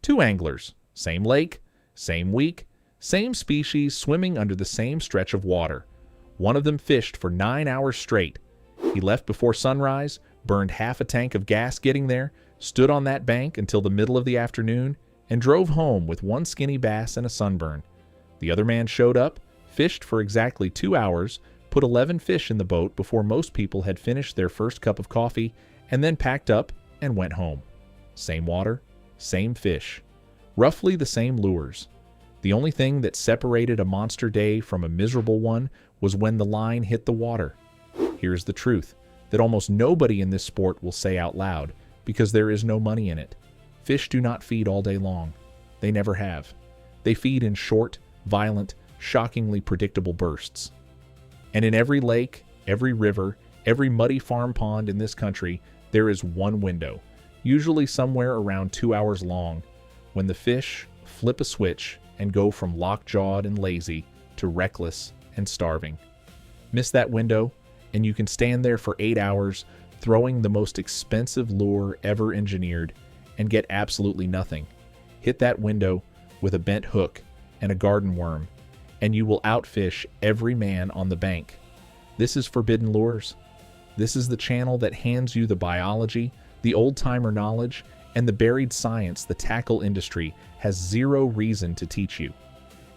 Two anglers, same lake, same week, same species swimming under the same stretch of water. One of them fished for 9 hours straight. He left before sunrise, burned half a tank of gas getting there, stood on that bank until the middle of the afternoon, and drove home with one skinny bass and a sunburn. The other man showed up, fished for exactly 2 hours, put 11 fish in the boat before most people had finished their first cup of coffee, and then packed up and went home. Same water, same fish, roughly the same lures. The only thing that separated a monster day from a miserable one was when the line hit the water. Here's the truth that almost nobody in this sport will say out loud because there is no money in it. Fish do not feed all day long. They never have. They feed in short, violent, shockingly predictable bursts. And in every lake, every river, every muddy farm pond in this country, there is one window, usually somewhere around 2 hours long, when the fish flip a switch and go from lockjawed and lazy to reckless and starving. Miss that window, and you can stand there for 8 hours throwing the most expensive lure ever engineered and get absolutely nothing. Hit that window with a bent hook and a garden worm, and you will outfish every man on the bank. This is Forbidden Lures. This is the channel that hands you the biology, the old-timer knowledge, and the buried science the tackle industry has zero reason to teach you.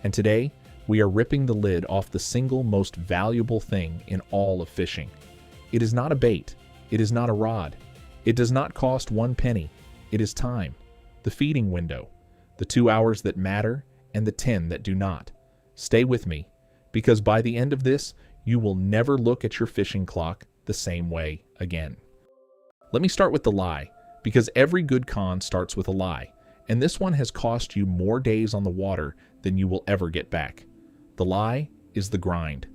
And today, we are ripping the lid off the single most valuable thing in all of fishing. It is not a bait. It is not a rod. It does not cost 1 penny. It is time, the feeding window, the 2 hours that matter and the 10 that do not. Stay with me, because by the end of this, you will never look at your fishing clock the same way again. Let me start with the lie, because every good con starts with a lie, and this one has cost you more days on the water than you will ever get back. The lie is the grind.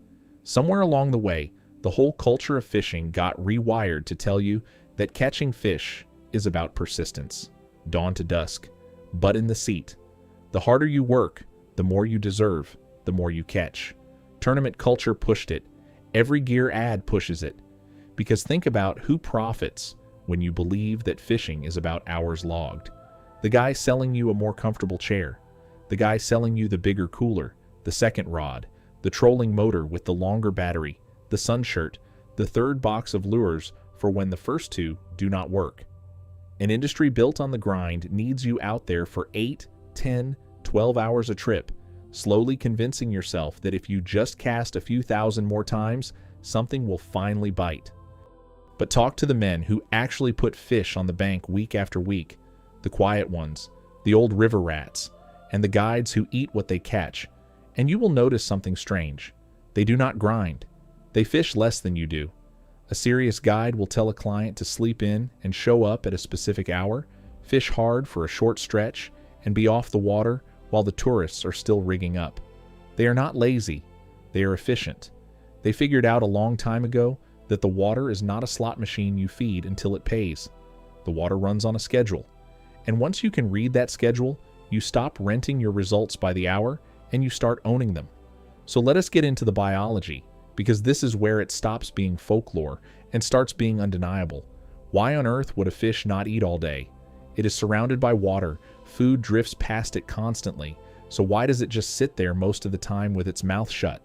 Somewhere along the way, the whole culture of fishing got rewired to tell you that catching fish is about persistence, dawn to dusk, butt in the seat. The harder you work, the more you deserve, the more you catch. Tournament culture pushed it. Every gear ad pushes it. Because think about who profits when you believe that fishing is about hours logged. The guy selling you a more comfortable chair. The guy selling you the bigger cooler, the second rod, the trolling motor with the longer battery, the sun shirt, the third box of lures for when the first two do not work. An industry built on the grind needs you out there for 8, 10, 12 hours a trip, slowly convincing yourself that if you just cast a few thousand more times, something will finally bite. But talk to the men who actually put fish on the bank week after week, the quiet ones, the old river rats, and the guides who eat what they catch, and you will notice something strange. They do not grind. They fish less than you do. A serious guide will tell a client to sleep in and show up at a specific hour, fish hard for a short stretch, and be off the water while the tourists are still rigging up. They are not lazy. They are efficient. They figured out a long time ago that the water is not a slot machine you feed until it pays. The water runs on a schedule. And once you can read that schedule, you stop renting your results by the hour and you start owning them. So let us get into the biology, because this is where it stops being folklore and starts being undeniable. Why on earth would a fish not eat all day? It is surrounded by water. Food drifts past it constantly. So why does it just sit there most of the time with its mouth shut?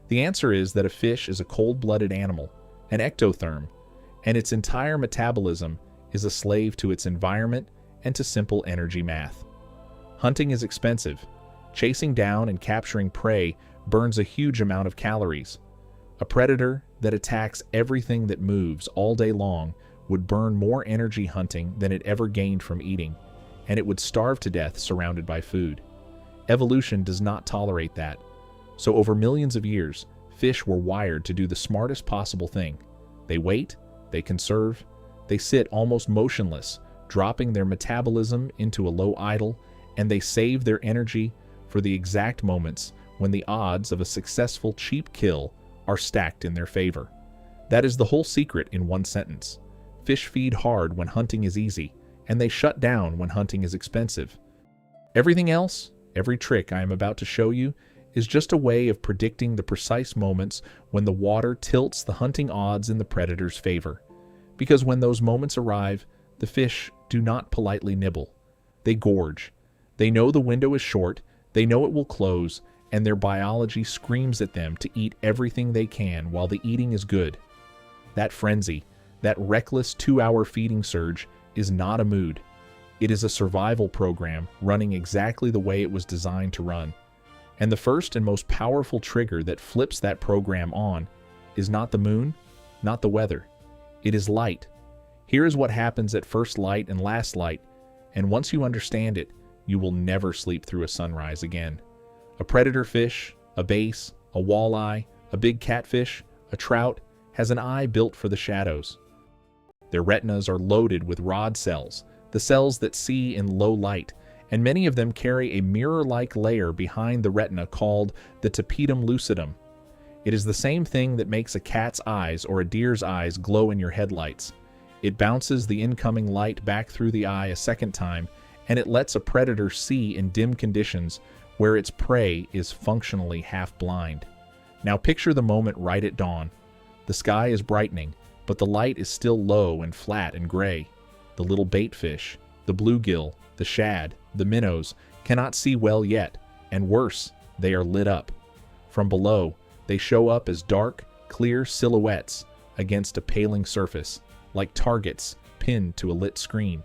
The answer is that a fish is a cold-blooded animal, an ectotherm, and its entire metabolism is a slave to its environment and to simple energy math. Hunting is expensive. Chasing down and capturing prey burns a huge amount of calories. A predator that attacks everything that moves all day long would burn more energy hunting than it ever gained from eating, and it would starve to death surrounded by food. Evolution does not tolerate that. So over millions of years, fish were wired to do the smartest possible thing. They wait, they conserve, they sit almost motionless, dropping their metabolism into a low idle, and they save their energy for the exact moments when the odds of a successful cheap kill are stacked in their favor. That is the whole secret in one sentence. Fish feed hard when hunting is easy, and they shut down when hunting is expensive. Everything else, every trick I am about to show you, is just a way of predicting the precise moments when the water tilts the hunting odds in the predator's favor. Because when those moments arrive, the fish do not politely nibble. They gorge. They know the window is short, they know it will close, and their biology screams at them to eat everything they can while the eating is good. That frenzy, that reckless 2-hour feeding surge, is not a mood. It is a survival program running exactly the way it was designed to run. And the first and most powerful trigger that flips that program on is not the moon, not the weather. It is light. Here is what happens at first light and last light, and once you understand it, you will never sleep through a sunrise again. A predator fish, a bass, a walleye, a big catfish, a trout, has an eye built for the shadows. Their retinas are loaded with rod cells, the cells that see in low light, and many of them carry a mirror-like layer behind the retina called the tapetum lucidum. It is the same thing that makes a cat's eyes or a deer's eyes glow in your headlights. It bounces the incoming light back through the eye a second time, and it lets a predator see in dim conditions where its prey is functionally half blind. Now picture the moment right at dawn. The sky is brightening, but the light is still low and flat and gray. The little bait fish, the bluegill, the shad, the minnows cannot see well yet, and worse, they are lit up. From below, they show up as dark, clear silhouettes against a paling surface, like targets pinned to a lit screen.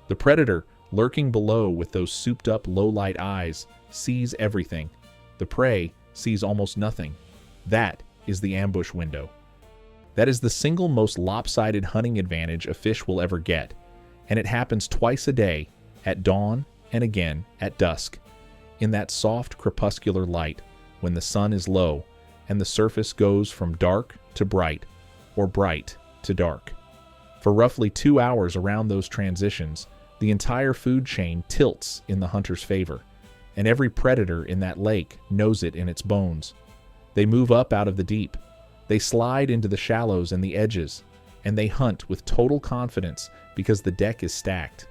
The predator, lurking below with those souped-up low-light eyes, sees everything. The prey sees almost nothing. That is the ambush window. That is the single most lopsided hunting advantage a fish will ever get, and it happens twice a day, at dawn and again at dusk, in that soft crepuscular light when the sun is low and the surface goes from dark to bright, or bright to dark. For roughly 2 hours around those transitions, the entire food chain tilts in the hunter's favor, and every predator in that lake knows it in its bones. They move up out of the deep, they slide into the shallows and the edges, and they hunt with total confidence because the deck is stacked.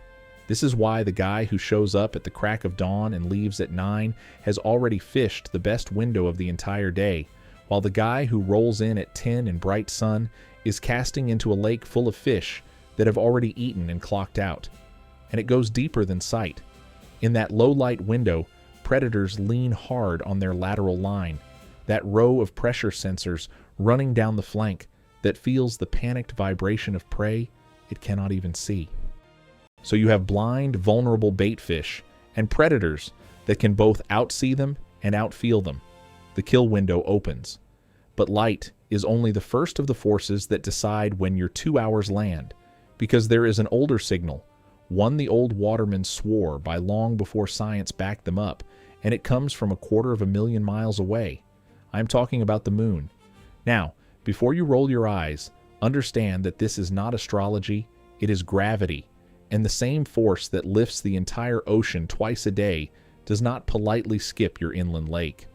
This is why the guy who shows up at the crack of dawn and leaves at 9 has already fished the best window of the entire day, while the guy who rolls in at 10 in bright sun is casting into a lake full of fish that have already eaten and clocked out. And it goes deeper than sight. In that low-light window, predators lean hard on their lateral line, that row of pressure sensors running down the flank that feels the panicked vibration of prey it cannot even see. So you have blind, vulnerable bait fish and predators that can both outsee them and outfeel them. The kill window opens. But light is only the first of the forces that decide when your 2 hours land, because there is an older signal, one the old watermen swore by long before science backed them up, and it comes from 250,000 miles away. I'm talking about the moon. Now, before you roll your eyes, understand that this is not astrology, it is gravity, and the same force that lifts the entire ocean twice a day does not politely skip your inland lake.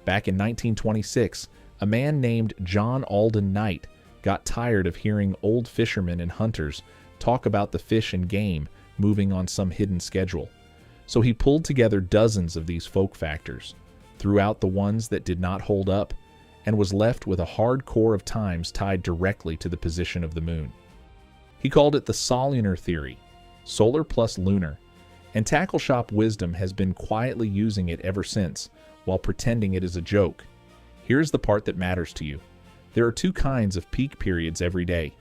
Back in 1926, a man named John Alden Knight got tired of hearing old fishermen and hunters talk about the fish and game moving on some hidden schedule. So he pulled together dozens of these folk factors, threw out the ones that did not hold up, and was left with a hard core of times tied directly to the position of the moon. He called it the solunar theory, solar plus lunar, and Tackle Shop Wisdom has been quietly using it ever since, while pretending it is a joke. Here's the part that matters to you. There are two kinds of peak periods every day.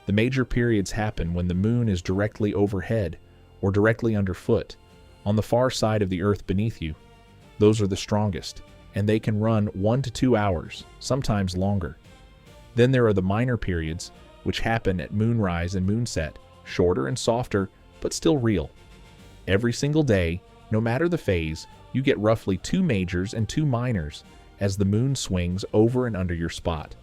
The major periods happen when the moon is directly overhead or directly underfoot, on the far side of the earth beneath you. Those are the strongest, and they can run 1 to 2 hours, sometimes longer. Then there are the minor periods, which happen at moonrise and moonset, shorter and softer, but still real. Every single day, no matter the phase, you get roughly 2 majors and 2 minors as the moon swings over and under your spot.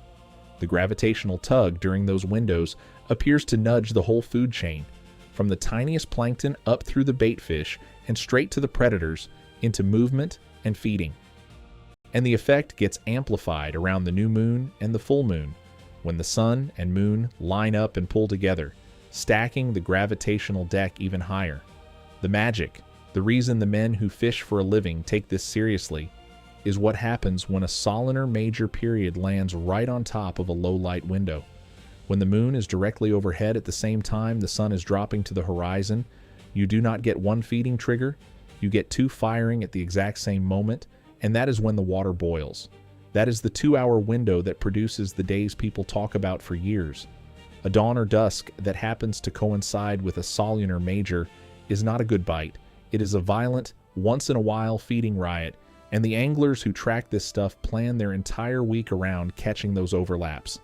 The gravitational tug during those windows appears to nudge the whole food chain, from the tiniest plankton up through the bait fish and straight to the predators, into movement and feeding. And the effect gets amplified around the new moon and the full moon, when the sun and moon line up and pull together, stacking the gravitational deck even higher. The magic, the reason the men who fish for a living take this seriously, is what happens when a solunar major period lands right on top of a low-light window. When the moon is directly overhead at the same time the sun is dropping to the horizon, You do not get one feeding trigger, you get two firing at the exact same moment, and that is when the water boils. That is the 2-hour window that produces the days people talk about for years. A dawn or dusk that happens to coincide with a solunar major is not a good bite. It is a violent, once-in-a-while feeding riot, and the anglers who track this stuff plan their entire week around catching those overlaps.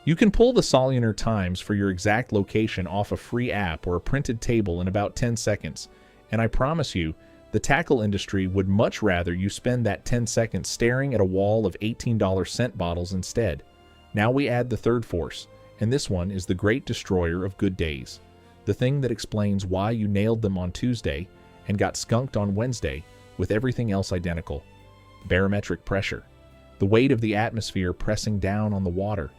You can pull the solunar times for your exact location off a free app or a printed table in about 10 seconds, and I promise you, the tackle industry would much rather you spend that 10 seconds staring at a wall of $18 scent bottles instead. Now we add the third force, and this one is the great destroyer of good days. The thing that explains why you nailed them on Tuesday and got skunked on Wednesday with everything else identical. Barometric pressure. The weight of the atmosphere pressing down on the water.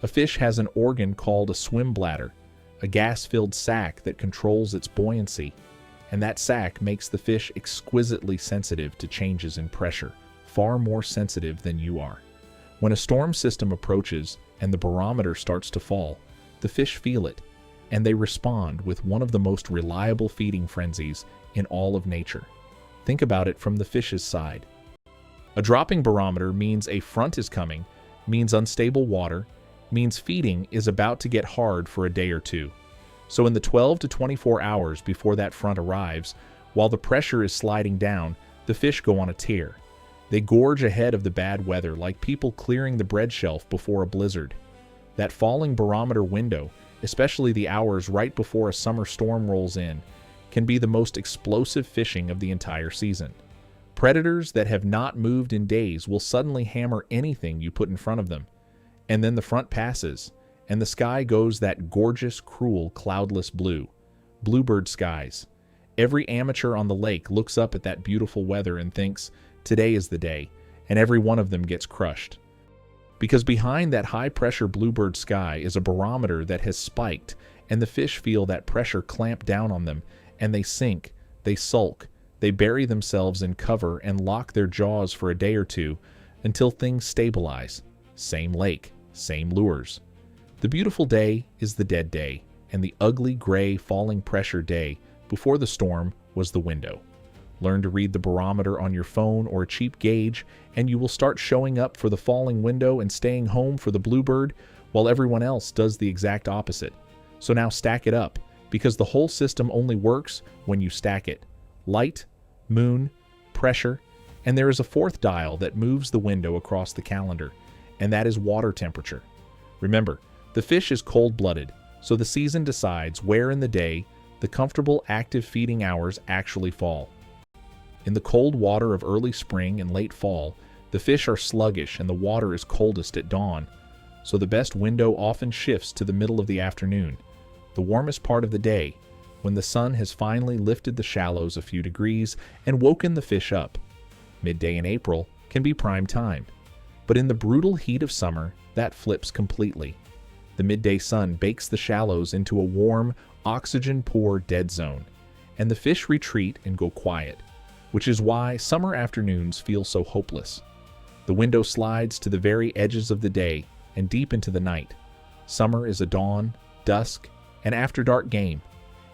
A fish has an organ called a swim bladder, a gas-filled sac that controls its buoyancy, and that sac makes the fish exquisitely sensitive to changes in pressure, far more sensitive than you are. When a storm system approaches and the barometer starts to fall, the fish feel it, and they respond with one of the most reliable feeding frenzies in all of nature. Think about it from the fish's side. A dropping barometer means a front is coming, means unstable water, means feeding is about to get hard for a day or two. So in the 12 to 24 hours before that front arrives, while the pressure is sliding down, the fish go on a tear. They gorge ahead of the bad weather like people clearing the bread shelf before a blizzard. That falling barometer window, especially the hours right before a summer storm rolls in, can be the most explosive fishing of the entire season. Predators that have not moved in days will suddenly hammer anything you put in front of them. And then the front passes, and the sky goes that gorgeous, cruel, cloudless blue. Bluebird skies. Every amateur on the lake looks up at that beautiful weather and thinks, today is the day, and every one of them gets crushed. Because behind that high-pressure bluebird sky is a barometer that has spiked, and the fish feel that pressure clamp down on them, and they sink, they sulk, they bury themselves in cover and lock their jaws for a day or two until things stabilize. Same lake. Same lures. The beautiful day is the dead day, and the ugly, gray, falling pressure day before the storm was the window. Learn to read the barometer on your phone or a cheap gauge, and you will start showing up for the falling window and staying home for the bluebird, while everyone else does the exact opposite. So now stack it up, because the whole system only works when you stack it. Light, moon, pressure, and there is a fourth dial that moves the window across the calendar, and that is water temperature. Remember, the fish is cold-blooded, so the season decides where in the day the comfortable active feeding hours actually fall. In the cold water of early spring and late fall, the fish are sluggish and the water is coldest at dawn, so the best window often shifts to the middle of the afternoon, the warmest part of the day, when the sun has finally lifted the shallows a few degrees and woken the fish up. Midday in April can be prime time. But in the brutal heat of summer, that flips completely. The midday sun bakes the shallows into a warm, oxygen-poor dead zone, and the fish retreat and go quiet, which is why summer afternoons feel so hopeless. The window slides to the very edges of the day and deep into the night. Summer is a dawn, dusk, and after-dark game,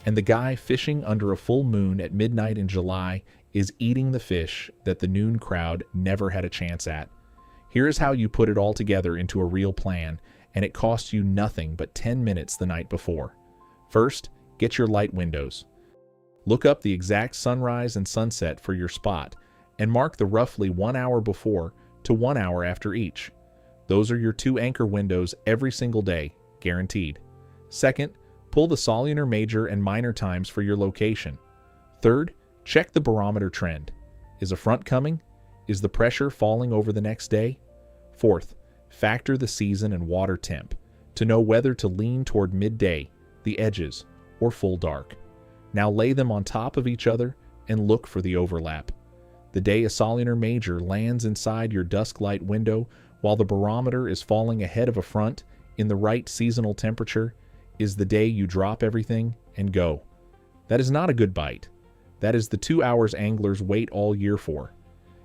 and the guy fishing under a full moon at midnight in July is eating the fish that the noon crowd never had a chance at. Here is how you put it all together into a real plan, and it costs you nothing but 10 minutes the night before. First, get your light windows. Look up the exact sunrise and sunset for your spot, and mark the roughly 1 hour before to 1 hour after each. Those are your 2 anchor windows every single day, guaranteed. Second, pull the solunar major and minor times for your location. Third, check the barometer trend. Is a front coming? Is the pressure falling over the next day? Fourth, factor the season and water temp to know whether to lean toward midday, the edges, or full dark. Now lay them on top of each other and look for the overlap. The day a solunar major lands inside your dusk light window while the barometer is falling ahead of a front in the right seasonal temperature is the day you drop everything and go. That is not a good bite. That is the 2 hours anglers wait all year for.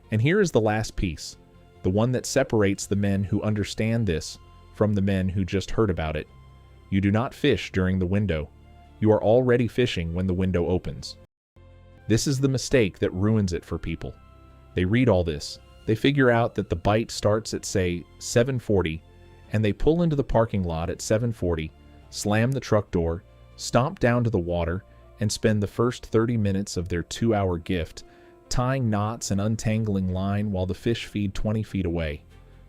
And here is the last piece, the one that separates the men who understand this from the men who just heard about it. You do not fish during the window. You are already fishing when the window opens. This is the mistake that ruins it for people. They read all this. They figure out that the bite starts at, say, 7:40, and they pull into the parking lot at 7:40, slam the truck door, stomp down to the water, and spend the first 30 minutes of their 2-hour gift tying knots and untangling line while the fish feed 20 feet away.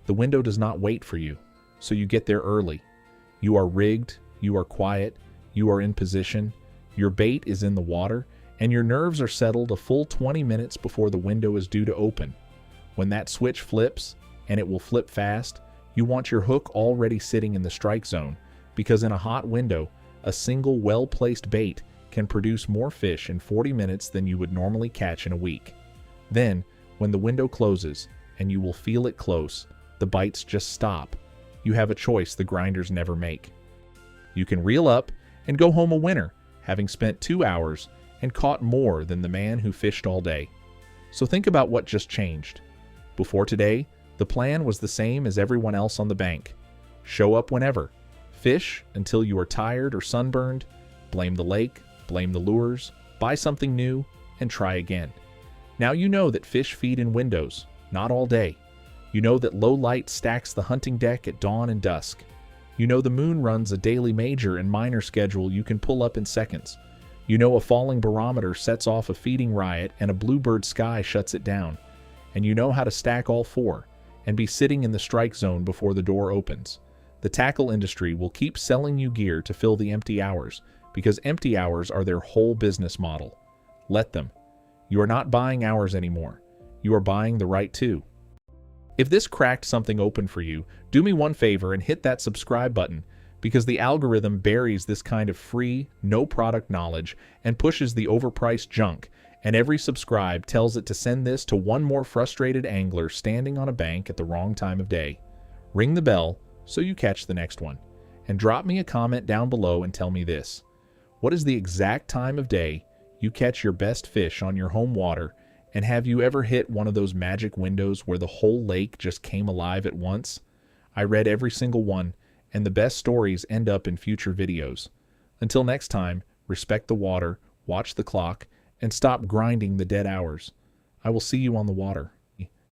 The window does not wait for you, so you get there early. You are rigged, you are quiet, you are in position, your bait is in the water, and your nerves are settled a full 20 minutes before the window is due to open. When that switch flips, and it will flip fast, you want your hook already sitting in the strike zone, because in a hot window, a single well-placed bait can produce more fish in 40 minutes than you would normally catch in a week. Then, when the window closes, and you will feel it close, the bites just stop. You have a choice the grinders never make. You can reel up and go home a winner, having spent 2 hours and caught more than the man who fished all day. So think about what just changed. Before today, the plan was the same as everyone else on the bank. Show up whenever. Fish until you are tired or sunburned. Blame the lake, blame the lures, buy something new, and try again. Now you know that fish feed in windows, not all day. You know that low light stacks the hunting deck at dawn and dusk. You know the moon runs a daily major and minor schedule you can pull up in seconds. You know a falling barometer sets off a feeding riot and a bluebird sky shuts it down. And you know how to stack all four and be sitting in the strike zone before the door opens. The tackle industry will keep selling you gear to fill the empty hours because empty hours are their whole business model. Let them. You are not buying hours anymore. You are buying the right to. If this cracked something open for you, do me one favor and hit that subscribe button, because the algorithm buries this kind of free, no product knowledge and pushes the overpriced junk, and every subscribe tells it to send this to one more frustrated angler standing on a bank at the wrong time of day. Ring the bell so you catch the next one, and drop me a comment down below and tell me this. What is the exact time of day you catch your best fish on your home water, and have you ever hit one of those magic windows where the whole lake just came alive at once? I read every single one, and the best stories end up in future videos. Until next time, respect the water, watch the clock, and stop grinding the dead hours. I will see you on the water.